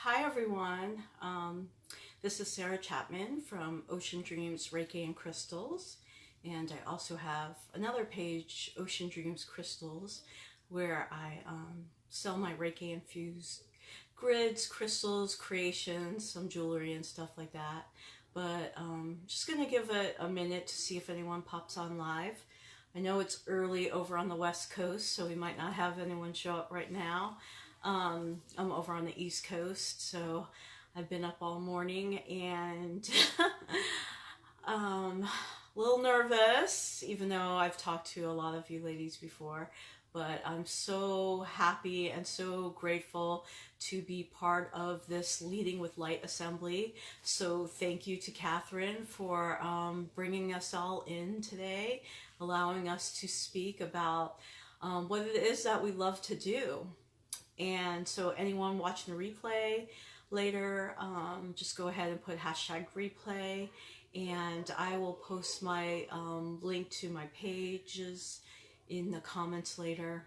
Hi everyone. This is Sarah Chapman from Ocean Dreams Reiki and Crystals, and I also have another page, Ocean Dreams Crystals, where I sell my Reiki infused grids, crystals, creations, some jewelry and stuff like that. But just gonna give it a minute to see if anyone pops on live. I know it's early over on the West Coast, so we might not have anyone show up right now. I'm over on the East Coast, so I've been up all morning and a little nervous, even though I've talked to a lot of you ladies before. But I'm so happy and so grateful to be part of this Leading with Light assembly. So thank you to Catherine for bringing us all in today, allowing us to speak about what it is that we love to do. And so anyone watching the replay later, just go ahead and put hashtag replay, and I will post my link to my pages in the comments later.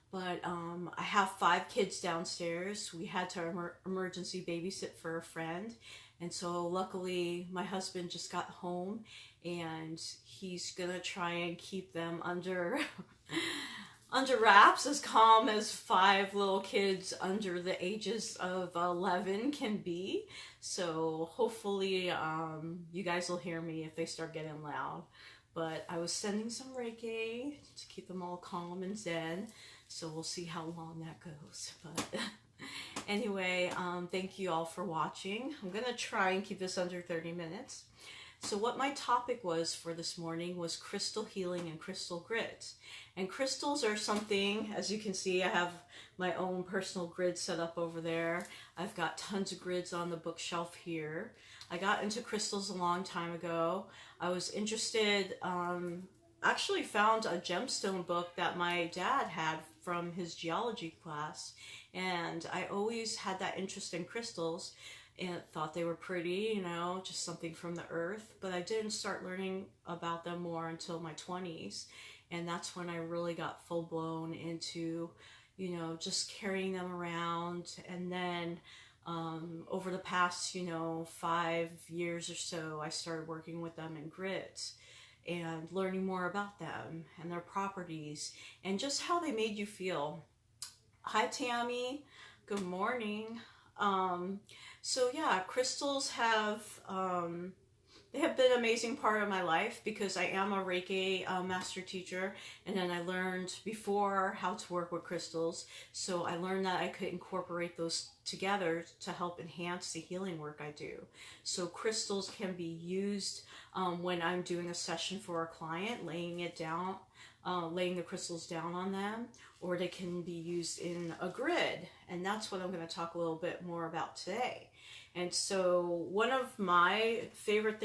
But I have 5 kids downstairs. We had to emergency babysit for a friend, and so luckily my husband just got home and he's gonna try and keep them under under wraps, as calm as 5 little kids under the ages of 11 can be. So hopefully you guys will hear me if they start getting loud. But I was sending some Reiki to keep them all calm and zen. So we'll see how long that goes. But anyway, thank you all for watching. I'm going to try and keep this under 30 minutes. So what my topic was for this morning was crystal healing and crystal grids. And crystals are something, as you can see, I have my own personal grid set up over there. I've got tons of grids on the bookshelf here. I got into crystals a long time ago. I was interested, actually found a gemstone book that my dad had from his geology class. And I always had that interest in crystals and thought they were pretty, you know, just something from the earth. But I didn't start learning about them more until my 20s. And that's when I really got full blown into, you know, just carrying them around. And then over the past, 5 years or so, I started working with them in grids and learning more about them and their properties and just how they made you feel. Hi, Tammy. Good morning. So yeah, crystals have they have been an amazing part of my life because I am a Reiki master teacher, and then I learned before how to work with crystals. So I learned that I could incorporate those together to help enhance the healing work I do. So crystals can be used when I'm doing a session for a client, laying the crystals down on them, or they can be used in a grid. And that's what I'm going to talk a little bit more about today. And so one of my favorite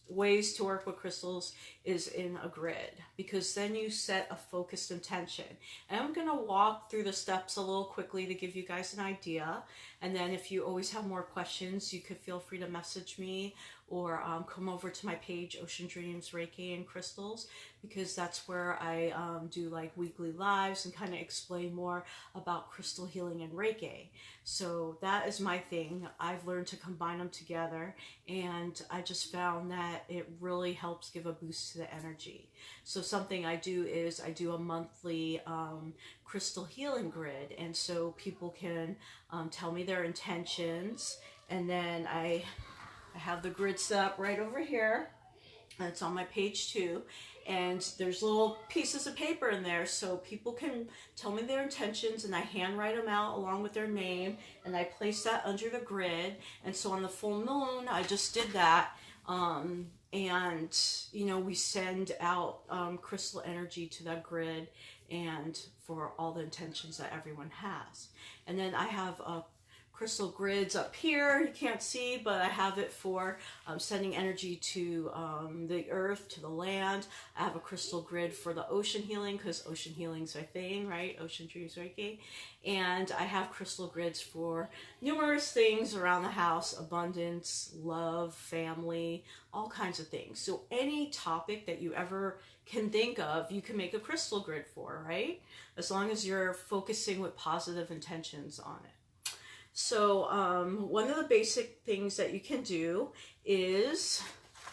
ways to work with crystals is in a grid, because then you set a focused intention. And I'm going to walk through the steps a little quickly to give you guys an idea. And then if you always have more questions, you could feel free to message me or come over to my page, Ocean Dreams Reiki and Crystals, because that's where I do like weekly lives and kind of explain more about crystal healing and Reiki. So that is my thing. I've learned to combine them together, and I just found that it really helps give a boost to the energy. So something I do is I do a monthly crystal healing grid, and so people can tell me their intentions, and then I have the grid set up right over here. And it's on my page too. And there's little pieces of paper in there so people can tell me their intentions, and I handwrite them out along with their name, and I place that under the grid. And so on the full moon, I just did that. And, we send out crystal energy to that grid and for all the intentions that everyone has. And then I have a crystal grids up here, you can't see, but I have it for sending energy to the earth, to the land. I have a crystal grid for the ocean healing, because ocean healing's my thing, right? Ocean Dreams Reiki. And I have crystal grids for numerous things around the house: abundance, love, family, all kinds of things. So any topic that you ever can think of, you can make a crystal grid for, right? As long as you're focusing with positive intentions on it. So one of the basic things that you can do is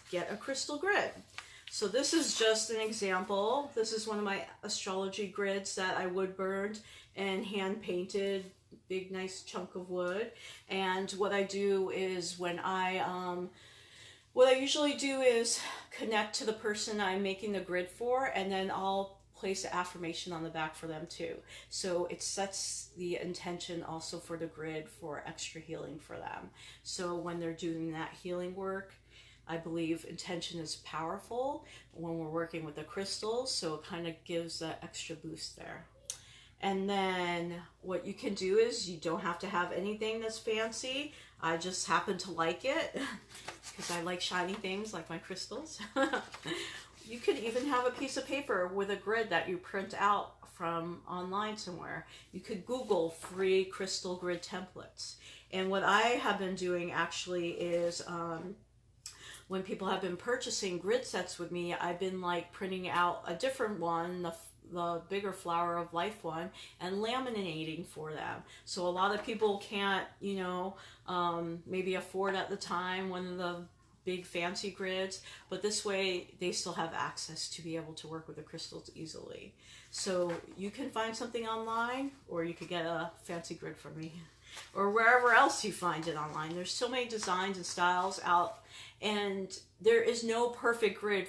get a crystal grid. So this is just an example. This is one of my astrology grids that I wood burned and hand painted, big nice chunk of wood. And what I do is what I usually do is connect to the person I'm making the grid for, and then I'll place an affirmation on the back for them too. So it sets the intention also for the grid for extra healing for them. So when they're doing that healing work, I believe intention is powerful when we're working with the crystals, so it kind of gives that extra boost there. And then what you can do is you don't have to have anything that's fancy. I just happen to like it because I like shiny things like my crystals. You could even have a piece of paper with a grid that you print out from online somewhere. You could Google free crystal grid templates. And what I have been doing actually is when people have been purchasing grid sets with me, I've been like printing out a different one, the bigger flower of life one, and laminating for them. So a lot of people can't, maybe afford at the time one of the big fancy grids, but this way they still have access to be able to work with the crystals easily. So you can find something online, or you could get a fancy grid from me, or wherever else you find it online. There's so many designs and styles out, and there is no perfect grid.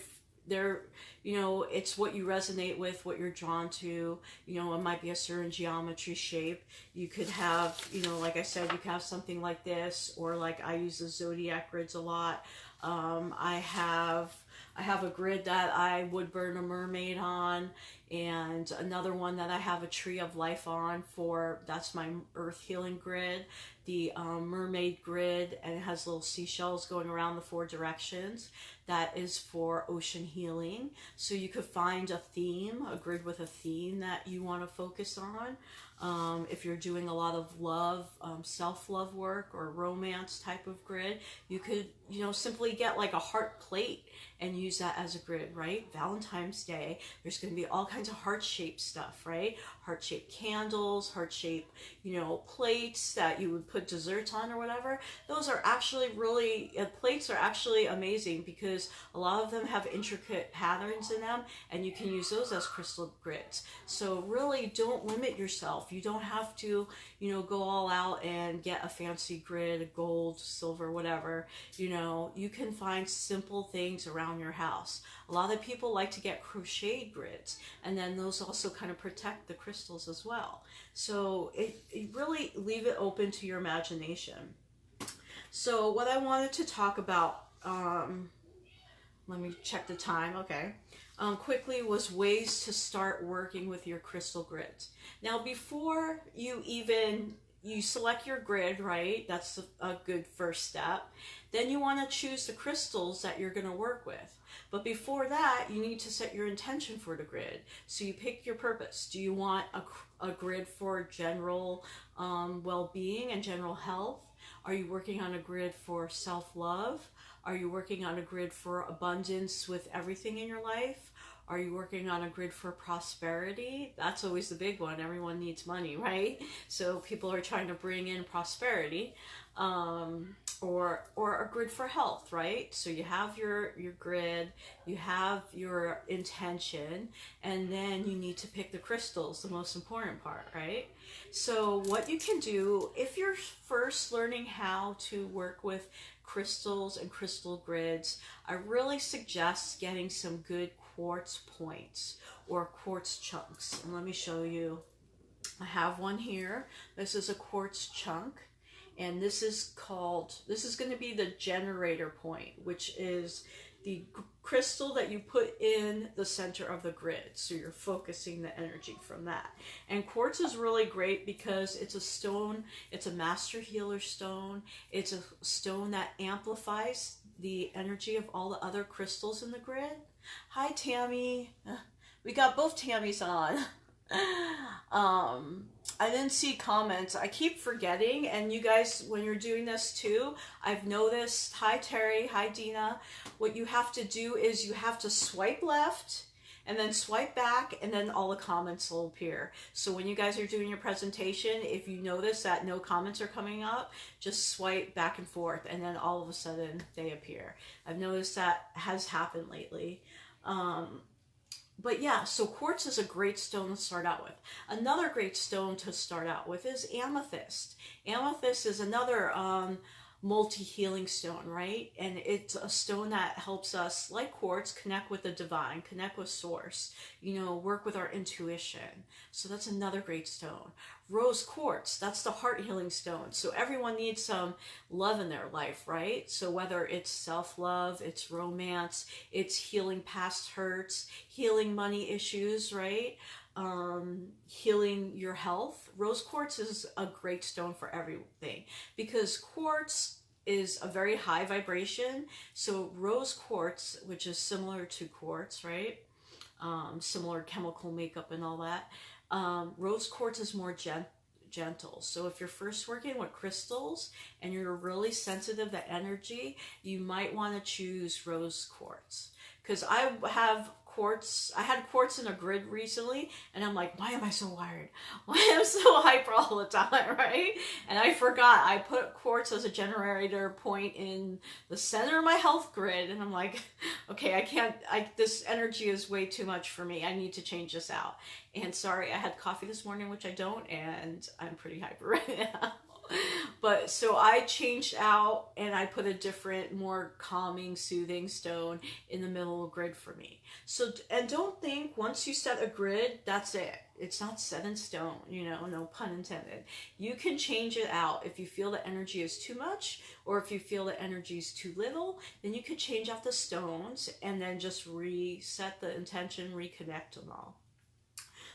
It's what you resonate with, what you're drawn to. It might be a certain geometry shape. You could have, like I said, you could have something like this, or like I use the zodiac grids a lot. I have a grid that I would burn a mermaid on, and another one that I have a tree of life on that's my earth healing grid. The mermaid grid, and it has little seashells going around the 4 directions. That is for ocean healing. So you could find a theme, a grid with a theme that you want to focus on. If you're doing a lot of love, self-love work or romance type of grid, you could, simply get like a heart plate and use that as a grid, right? Valentine's Day, there's going to be all kinds of heart-shaped stuff, right? Heart-shaped candles, heart-shaped, plates that you would put desserts on or whatever. Those are actually plates are actually amazing because a lot of them have intricate patterns in them, and you can use those as crystal grids. So really don't limit yourself. You don't have to, go all out and get a fancy grid, gold, silver, whatever. You can find simple things around your house. A lot of people like to get crocheted grids, and then those also kind of protect the crystals as well. So it really leave it open to your imagination. So what I wanted to talk about, let me check the time, okay. Quickly was ways to start working with your crystal grids. Now before you select your grid, right? That's a good first step. Then you want to choose the crystals that you're going to work with. But before that, you need to set your intention for the grid. So you pick your purpose. Do you want a grid for general well-being and general health? Are you working on a grid for self-love? Are you working on a grid for abundance with everything in your life? Are you working on a grid for prosperity? That's always the big one. Everyone needs money, right? So people are trying to bring in prosperity. Or a grid for health, right? So you have your grid, you have your intention, and then you need to pick the crystals, the most important part, right? So what you can do, if you're first learning how to work with crystals and crystal grids, I really suggest getting some good quartz points or quartz chunks. And let me show you. I have one here. This is a quartz chunk. And this is going to be the generator point, which is the crystal that you put in the center of the grid. So you're focusing the energy from that. And quartz is really great because it's a stone, it's a master healer stone. It's a stone that amplifies the energy of all the other crystals in the grid. Hi, Tammy. We got both Tammys on. I didn't see comments. I keep forgetting, and you guys, when you're doing this too, I've noticed. Hi Terry, hi Dina. What you have to do is you have to swipe left, and then swipe back, and then all the comments will appear. So when you guys are doing your presentation, if you notice that no comments are coming up, just swipe back and forth, and then all of a sudden they appear. I've noticed that has happened lately. But yeah, so quartz is a great stone to start out with. Another great stone to start out with is amethyst. Amethyst is another multi-healing stone, right? And it's a stone that helps us, like quartz, connect with the divine, connect with source, you know, work with our intuition. So that's another great stone. Rose quartz, that's the heart healing stone. So everyone needs some love in their life, right? So whether it's self-love, it's romance, it's healing past hurts, healing money issues, right? Healing your health. Rose quartz is a great stone for everything, because quartz is a very high vibration. So rose quartz, which is similar to quartz, right? Similar chemical makeup and all that. Rose quartz is more gentle. So if you're first working with crystals and you're really sensitive to energy, you might want to choose rose quartz. Because I had quartz in a grid recently, and I'm like, why am I so wired? Why am I so hyper all the time, right? And I forgot I put quartz as a generator point in the center of my health grid, and I'm like, okay, this energy is way too much for me. I need to change this out. And sorry, I had coffee this morning, which I don't, and I'm pretty hyper right now. But so I changed out and I put a different, more calming, soothing stone in the middle of the grid for me. So, and don't think once you set a grid, that's it. It's not set in stone, you know, no pun intended. You can change it out. If you feel the energy is too much, or if you feel the energy is too little, then you could change out the stones and then just reset the intention, reconnect them all.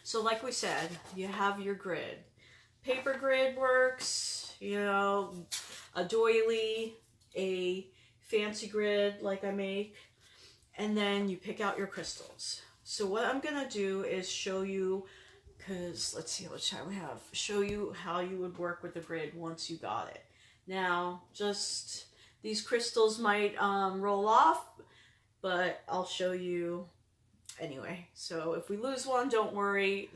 So like we said, you have your grid. Paper grid works, you know, a doily, a fancy grid like I make, and then you pick out your crystals. So what I'm going to do is show you, because let's see how much time we have, show you how you would work with the grid once you got it. Now, just these crystals might roll off, but I'll show you anyway. So if we lose one, don't worry.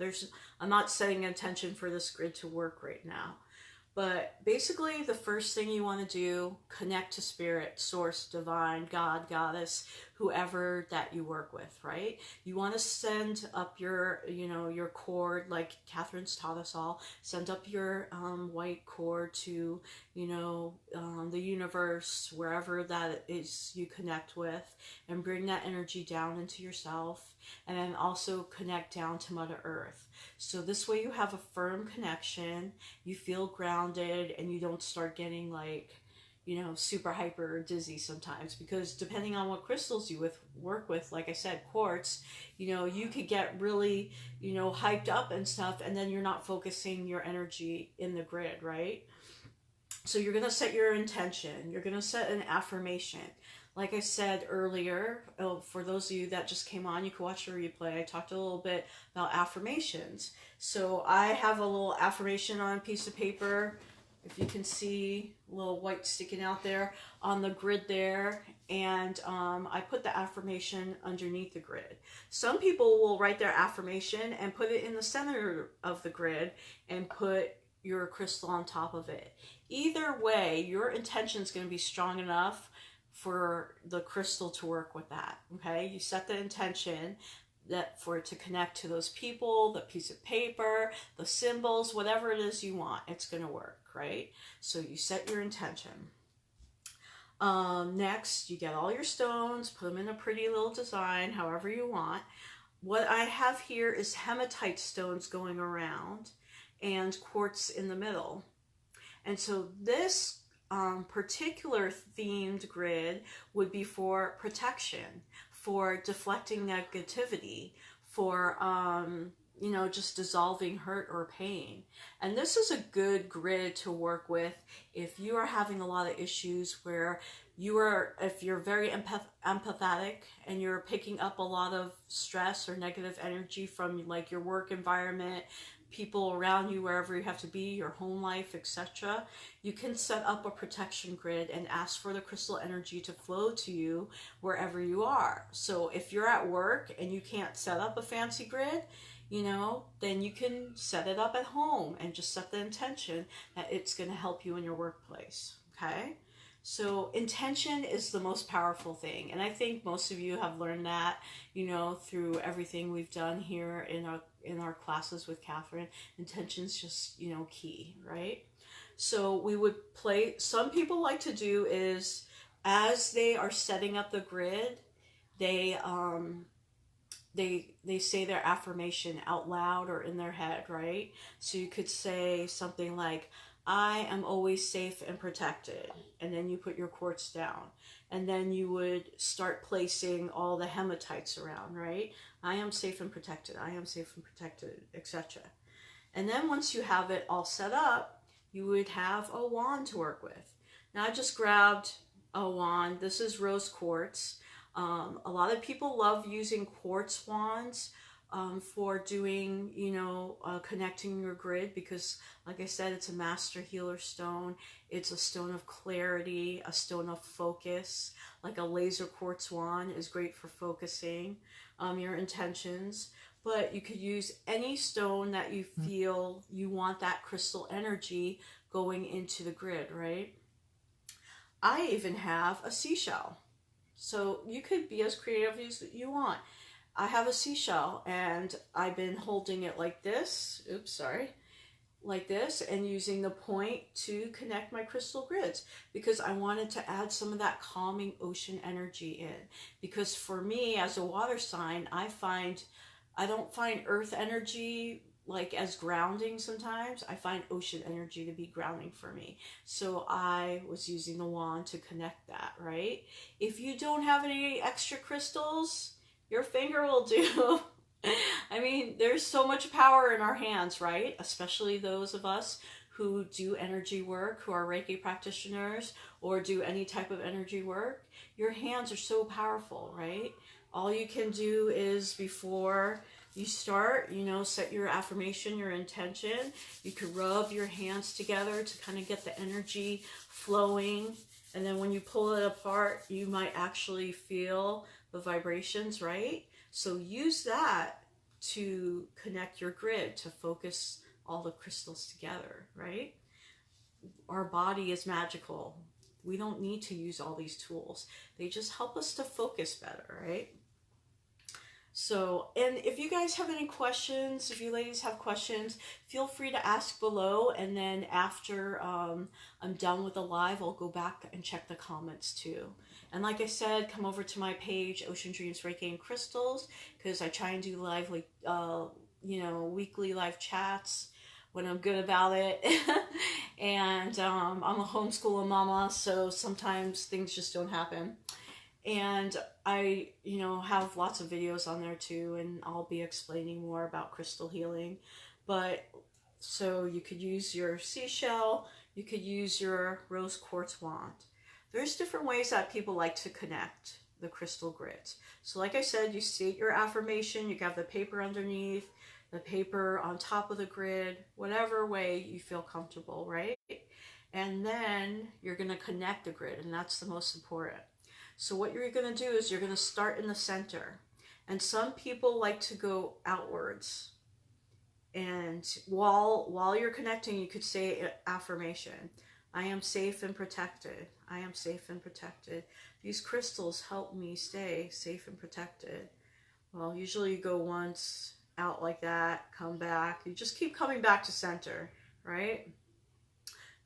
I'm not setting intention for this grid to work right now. But basically, the first thing you want to do, connect to spirit, source, divine, God, goddess, whoever that you work with, right? You want to send up your, you know, your cord, like Catherine's taught us all, send up your white cord to, you know, the universe, wherever that is you connect with, and bring that energy down into yourself, and then also connect down to Mother Earth. So this way you have a firm connection, you feel grounded, and you don't start getting like, you know, super hyper dizzy sometimes, because depending on what crystals you work with, like I said, quartz, you know, you could get really, you know, hyped up and stuff, and then you're not focusing your energy in the grid, right? So you're going to set your intention, you're going to set an affirmation. Like I said earlier, for those of you that just came on, you can watch the replay. I talked a little bit about affirmations. So I have a little affirmation on a piece of paper. If you can see a little white sticking out there on the grid there. And I put the affirmation underneath the grid. Some people will write their affirmation and put it in the center of the grid and put your crystal on top of it. Either way, your intention is going to be strong enough for the crystal to work with that. Okay, you set the intention that for it to connect to those people, the piece of paper, the symbols, whatever it is you want, it's going to work, right? So you set your intention. Next, you get all your stones, put them in a pretty little design, however you want. What I have here is hematite stones going around and quartz in the middle. And so this particular themed grid would be for protection, for deflecting negativity, for you know, just dissolving hurt or pain. And this is a good grid to work with if you are having a lot of issues where if you're very empathetic and you're picking up a lot of stress or negative energy from like your work environment, people around you, wherever you have to be, your home life, etc., you can set up a protection grid and ask for the crystal energy to flow to you wherever you are. So if you're at work and you can't set up a fancy grid, then you can set it up at home and just set the intention that it's going to help you in your workplace. Okay? So intention is the most powerful thing. And I think most of you have learned that, through everything we've done here in our classes with Catherine. Intention's just, key, right? So we would some people like to do is, as they are setting up the grid, they say their affirmation out loud or in their head, right? So you could say something like, I am always safe and protected. And then you put your quartz down. And then you would start placing all the hematites around, right? I am safe and protected. I am safe and protected, etc. And then once you have it all set up, you would have a wand to work with. Now I just grabbed a wand. This is rose quartz. A lot of people love using quartz wands for doing, connecting your grid, because like I said, it's a master healer stone. It's a stone of clarity, a stone of focus. Like a laser quartz wand is great for focusing your intentions. But you could use any stone that you feel you want that crystal energy going into the grid, right? I even have a seashell. So you could be as creative as you want. I have a seashell and I've been holding it like this. Oops, sorry. Like this, and using the point to connect my crystal grids, because I wanted to add some of that calming ocean energy in. Because for me, as a water sign, I don't find earth energy like as grounding sometimes. I find ocean energy to be grounding for me. So I was using the wand to connect that, right? If you don't have any extra crystals, your finger will do. I mean, there's so much power in our hands, right? Especially those of us who do energy work, who are Reiki practitioners, or do any type of energy work. Your hands are so powerful, right? All you can do is, before you start, set your affirmation, your intention. You could rub your hands together to kind of get the energy flowing. And then when you pull it apart, you might actually feel the vibrations, right? So use that to connect your grid, to focus all the crystals together, right? Our body is magical. We don't need to use all these tools. They just help us to focus better, right? So, and if you guys have any questions, if you ladies have questions, feel free to ask below. And then after I'm done with the live, I'll go back and check the comments too. And like I said, come over to my page, Ocean Dreams Reiki and Crystals, because I try and do live, weekly live chats when I'm good about it. And I'm a homeschooling mama, so sometimes things just don't happen. And I, have lots of videos on there too, and I'll be explaining more about crystal healing. But so you could use your seashell, you could use your rose quartz wand. There's different ways that people like to connect the crystal grids. So like I said, you state your affirmation, you have the paper underneath, the paper on top of the grid, whatever way you feel comfortable, right? And then you're going to connect the grid, and that's the most important. So what you're going to do is you're going to start in the center. And some people like to go outwards. And while you're connecting, you could say affirmation. I am safe and protected. I am safe and protected. These crystals help me stay safe and protected. Well, usually you go once, out like that, come back. You just keep coming back to center, right?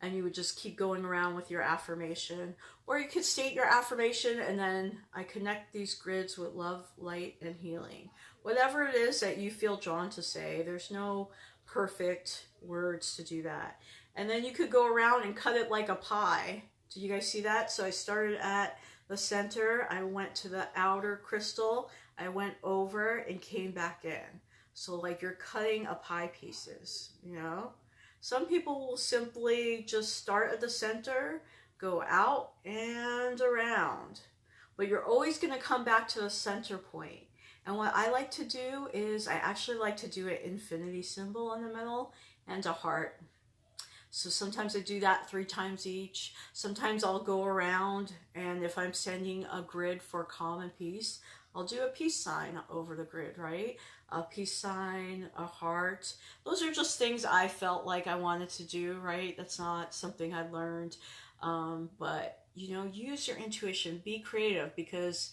And you would just keep going around with your affirmation. Or you could state your affirmation, and then I connect these grids with love, light, and healing. Whatever it is that you feel drawn to say. There's no perfect words to do that. And then you could go around and cut it like a pie. Did you guys see that? So I started at the center. I went to the outer crystal. I went over and came back in. So like you're cutting a pie pieces, Some people will simply just start at the center, go out and around. But you're always going to come back to the center point. And what I like to do is I actually like to do an infinity symbol in the middle and a heart. So sometimes I do that 3 times each. Sometimes I'll go around, and if I'm sending a grid for calm and peace, I'll do a peace sign over the grid, right? A peace sign, a heart. Those are just things I felt like I wanted to do, right? That's not something I learned. But, you know, use your intuition, be creative, because,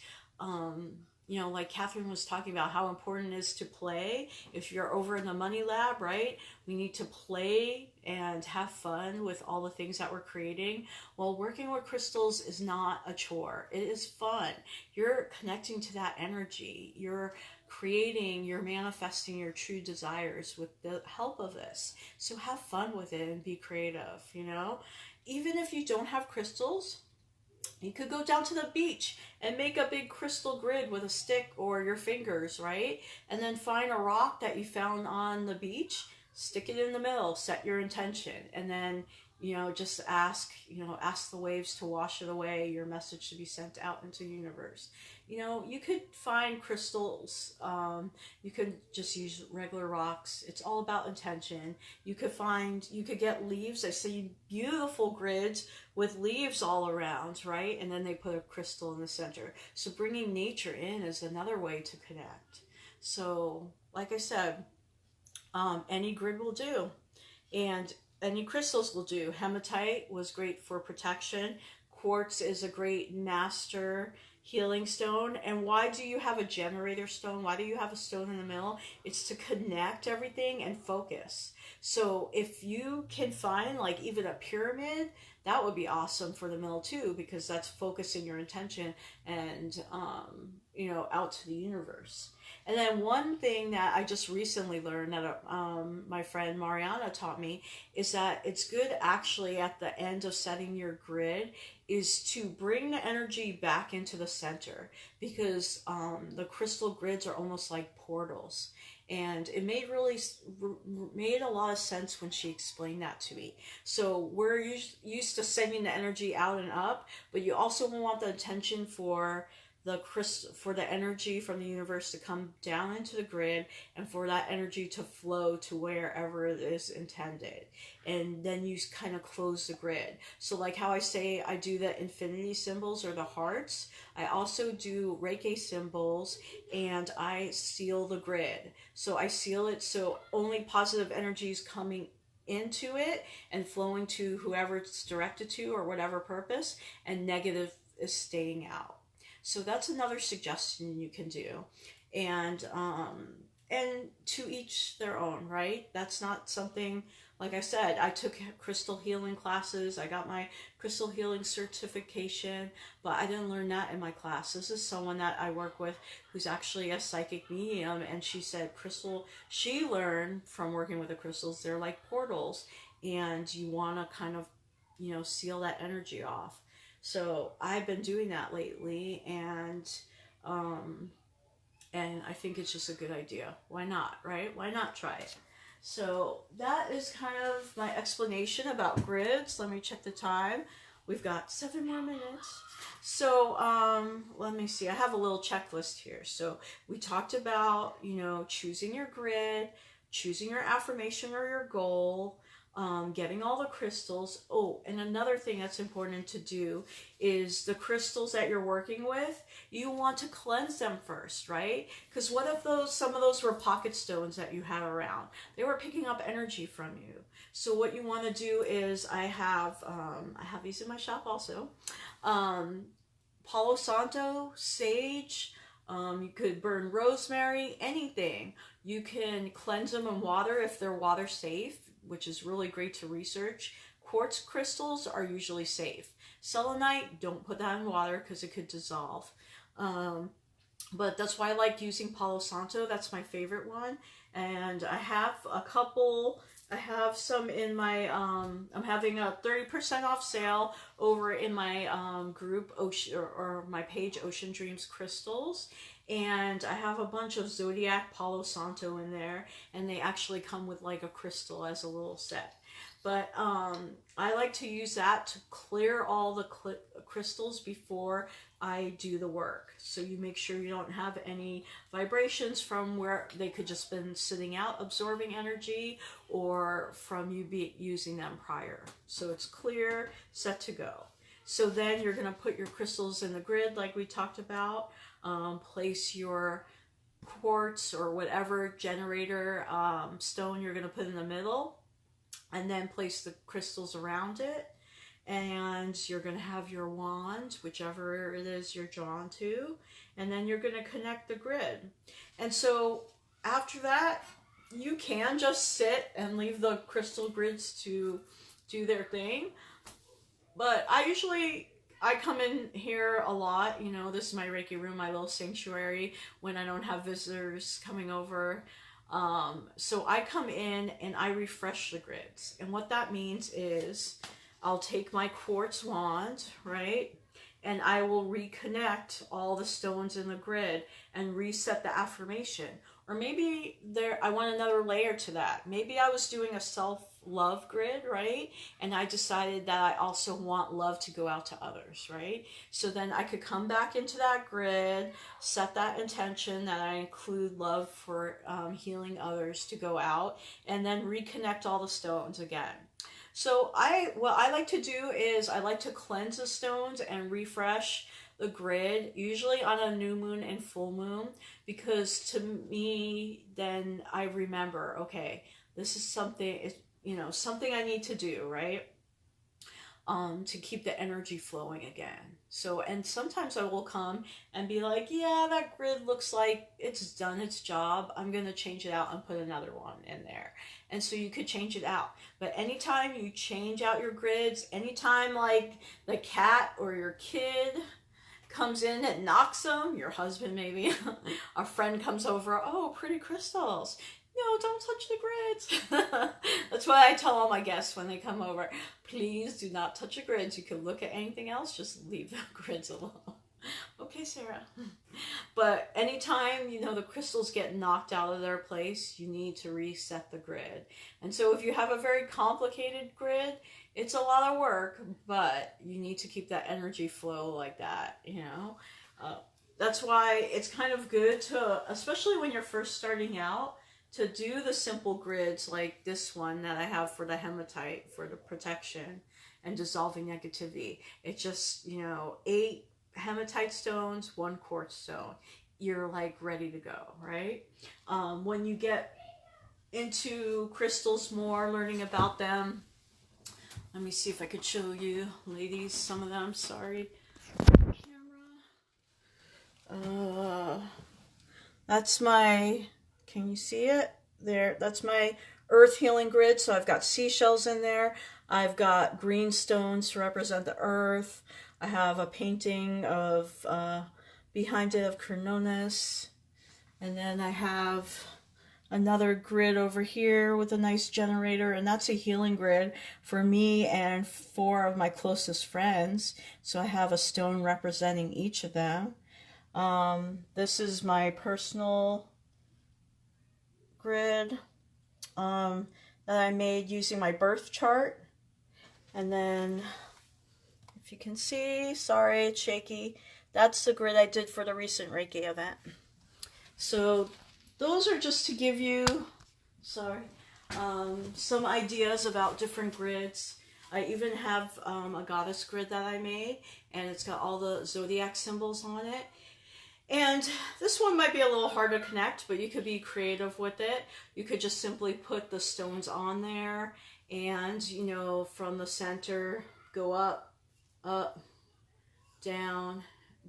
you know, like Catherine was talking about how important it is to play. If you're over in the money lab, right, we need to play and have fun with all the things that we're creating. Well, working with crystals is not a chore. It is fun. You're connecting to that energy. You're creating, you're manifesting your true desires with the help of this. So have fun with it and be creative, you know? Even if you don't have crystals, you could go down to the beach and make a big crystal grid with a stick or your fingers, right? And then find a rock that you found on the beach, stick it in the middle, set your intention, and then, you know, just ask the waves to wash it away, your message to be sent out into the universe. You know, you could find crystals, you could just use regular rocks. It's all about intention. You could get leaves. I see beautiful grids with leaves all around, right? And then they put a crystal in the center. So bringing nature in is another way to connect. So, like I said, any grid will do. And any crystals will do. Hematite was great for protection. Quartz is a great master healing stone. And why do you have a generator stone? Why do you have a stone in the middle? It's to connect everything and focus. So if you can find like even a pyramid, that would be awesome for the middle too, because that's focusing your intention and, you know, out to the universe. And then one thing that I just recently learned that my friend Mariana taught me is that it's good actually at the end of setting your grid is to bring the energy back into the center, because the crystal grids are almost like portals. And it made a lot of sense when she explained that to me. So we're used to sending the energy out and up, but you also want the attention for the energy from the universe to come down into the grid, and for that energy to flow to wherever it is intended. And then you kind of close the grid. So like how I say I do the infinity symbols or the hearts, I also do Reiki symbols, and I seal the grid. So I seal it so only positive energy is coming into it and flowing to whoever it's directed to or whatever purpose, and negative is staying out. So that's another suggestion you can do. And to each their own, right? That's not something, like I said, I took crystal healing classes. I got my crystal healing certification, but I didn't learn that in my class. This is someone that I work with who's actually a psychic medium, and she said she learned from working with the crystals, they're like portals, and you want to kind of, you know, seal that energy off. So I've been doing that lately, and I think it's just a good idea. Why not, right? Why not try it? So that is kind of my explanation about grids. Let me check the time. We've got 7 more minutes. So let me see. I have a little checklist here. So we talked about, you know, choosing your grid, choosing your affirmation or your goal, getting all the crystals. Oh, and another thing that's important to do is the crystals that you're working with, you want to cleanse them first, right? Because what if some of those were pocket stones that you had around? They were picking up energy from you. So what you want to do is I have these in my shop also. Palo Santo, sage, you could burn rosemary, anything. You can cleanse them in water if they're water safe, which is really great to research. Quartz crystals are usually safe. Selenite, don't put that in water because it could dissolve. But that's why I like using Palo Santo. That's my favorite one. And I have a couple. I have some in my, I'm having a 30% off sale over in my group, or my page, Ocean Dreams Crystals. And I have a bunch of Zodiac Palo Santo in there, and they actually come with like a crystal as a little set. But I like to use that to clear all the crystals before I do the work. So you make sure you don't have any vibrations from where they could just been sitting out absorbing energy, or from you using them prior. So it's clear, set to go. So then you're going to put your crystals in the grid like we talked about. Place your quartz or whatever generator stone you're going to put in the middle, and then place the crystals around it. And you're going to have your wand, whichever it is you're drawn to, and then you're going to connect the grid. And so after that, you can just sit and leave the crystal grids to do their thing. But I come in here a lot. You know, this is my Reiki room, my little sanctuary, when I don't have visitors coming over. So I come in and I refresh the grids. And what that means is I'll take my quartz wand, right? And I will reconnect all the stones in the grid and reset the affirmation. Or maybe I want another layer to that. Maybe I was doing a self-love grid, right? And I decided that I also want love to go out to others, right? So then I could come back into that grid, set that intention that I include love for healing others to go out, and then reconnect all the stones again. So what I like to do is I like to cleanse the stones and refresh the grid, usually on a new moon and full moon, because to me, then I remember, okay, this is something, something I need to do, right? To keep the energy flowing again. So, and sometimes I will come and be like, yeah, that grid looks like it's done its job. I'm going to change it out and put another one in there. And so you could change it out. But anytime you change out your grids, anytime like the cat or your kid comes in and knocks them, your husband maybe, a friend comes over, oh, pretty crystals. No, don't touch the grids. That's what I tell all my guests when they come over. Please do not touch the grids. You can look at anything else, just leave the grids alone. Okay, Sarah. But anytime, the crystals get knocked out of their place, you need to reset the grid. And so if you have a very complicated grid, it's a lot of work, but you need to keep that energy flow like that, That's why it's kind of good to, especially when you're first starting out, to do the simple grids like this one that I have for the hematite, for the protection and dissolving negativity. It's just, 8 hematite stones, 1 quartz stone. You're like ready to go, right? When you get into crystals more, learning about them, let me see if I could show you, ladies, some of them. Sorry. Camera. That's my... Can you see it? There, that's my earth healing grid. So I've got seashells in there. I've got green stones to represent the earth. I have a painting of, behind it, of Cernunnos. And then I have another grid over here with a nice generator. And that's a healing grid for me and 4 of my closest friends. So I have a stone representing each of them. This is my personal grid that I made using my birth chart. And then if you can see, sorry it's shaky, that's the grid I did for the recent Reiki event. So those are just to give you some ideas about different grids. I even have a goddess grid that I made, and it's got all the zodiac symbols on it. And this one might be a little hard to connect, but you could be creative with it. You could just simply put the stones on there and, from the center, go up, up, down,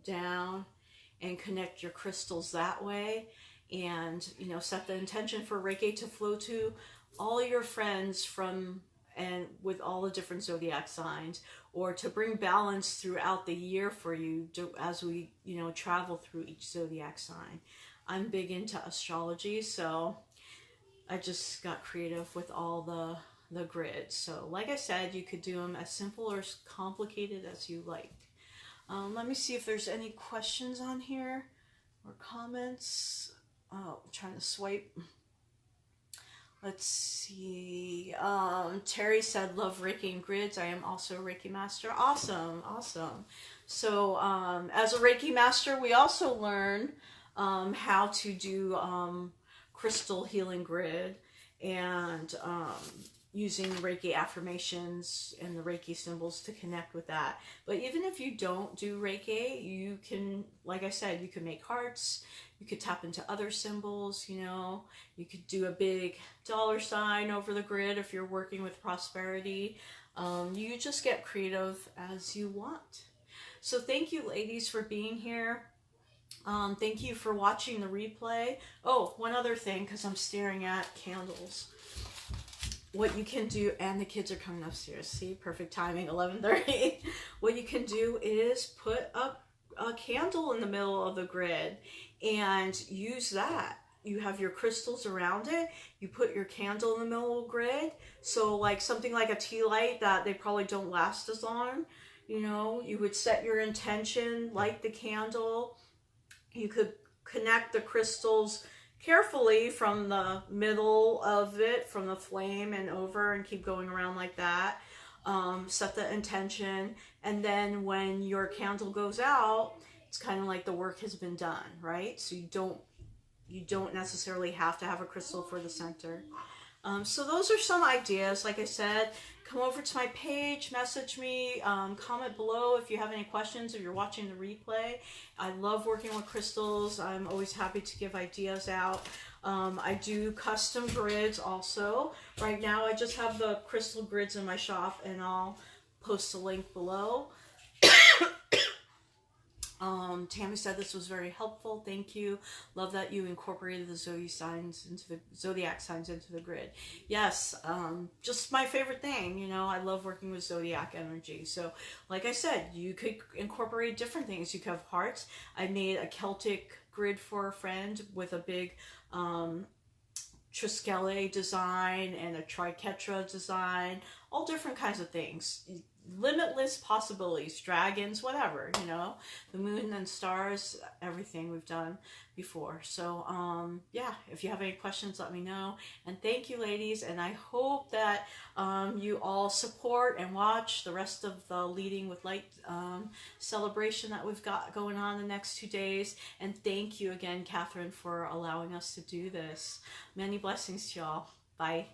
down, and connect your crystals that way. And, set the intention for Reiki to flow to all your friends and with all the different zodiac signs, or to bring balance throughout the year for you as we, travel through each zodiac sign. I'm big into astrology, so I just got creative with all the grids. So like I said, you could do them as simple or as complicated as you like. Let me see if there's any questions on here. More comments. Oh, I'm trying to swipe. Let's see. Terry said, love Reiki and grids. I am also a Reiki master. Awesome, awesome. So as a Reiki master, we also learn how to do crystal healing grid and using Reiki affirmations and the Reiki symbols to connect with that. But even if you don't do Reiki, you can, like I said, you can make hearts, you could tap into other symbols, you know, you could do a big $sign over the grid if you're working with prosperity. You just get creative as you want. So thank you, ladies, for being here. Thank you for watching the replay. Oh, one other thing, because I'm staring at candles. What you can do, and the kids are coming upstairs. See, perfect timing, 11:30. What you can do is put up a candle in the middle of the grid and use that. You have your crystals around it. You put your candle in the middle of the grid. So like something like a tea light that they probably don't last as long. You know, you would set your intention, light the candle. You could connect the crystals carefully from the middle of it, from the flame and over, and keep going around like that. Set the intention, and then when your candle goes out, it's kind of like the work has been done, right? So you don't necessarily have to have a crystal for the center. So those are some ideas. Like I said, come over to my page, message me, comment below if you have any questions, if you're watching the replay. I love working with crystals. I'm always happy to give ideas out. I do custom grids also. Right now I just have the crystal grids in my shop, and I'll post a link below. Tammy said this was very helpful. Thank you. Love that you incorporated the zodiac signs into the grid. Yes, just my favorite thing. You know, I love working with zodiac energy. So, like I said, you could incorporate different things. You could have hearts. I made a Celtic grid for a friend with a big Triskele design and a Triquetra design. All different kinds of things. Limitless possibilities, dragons, whatever, you know, the moon and stars, everything we've done before. So yeah, if you have any questions, let me know. And thank you, ladies, and I hope that you all support and watch the rest of the Leading with Light celebration that we've got going on the next 2 days. And thank you again, Catherine, for allowing us to do this. Many blessings to y'all. Bye.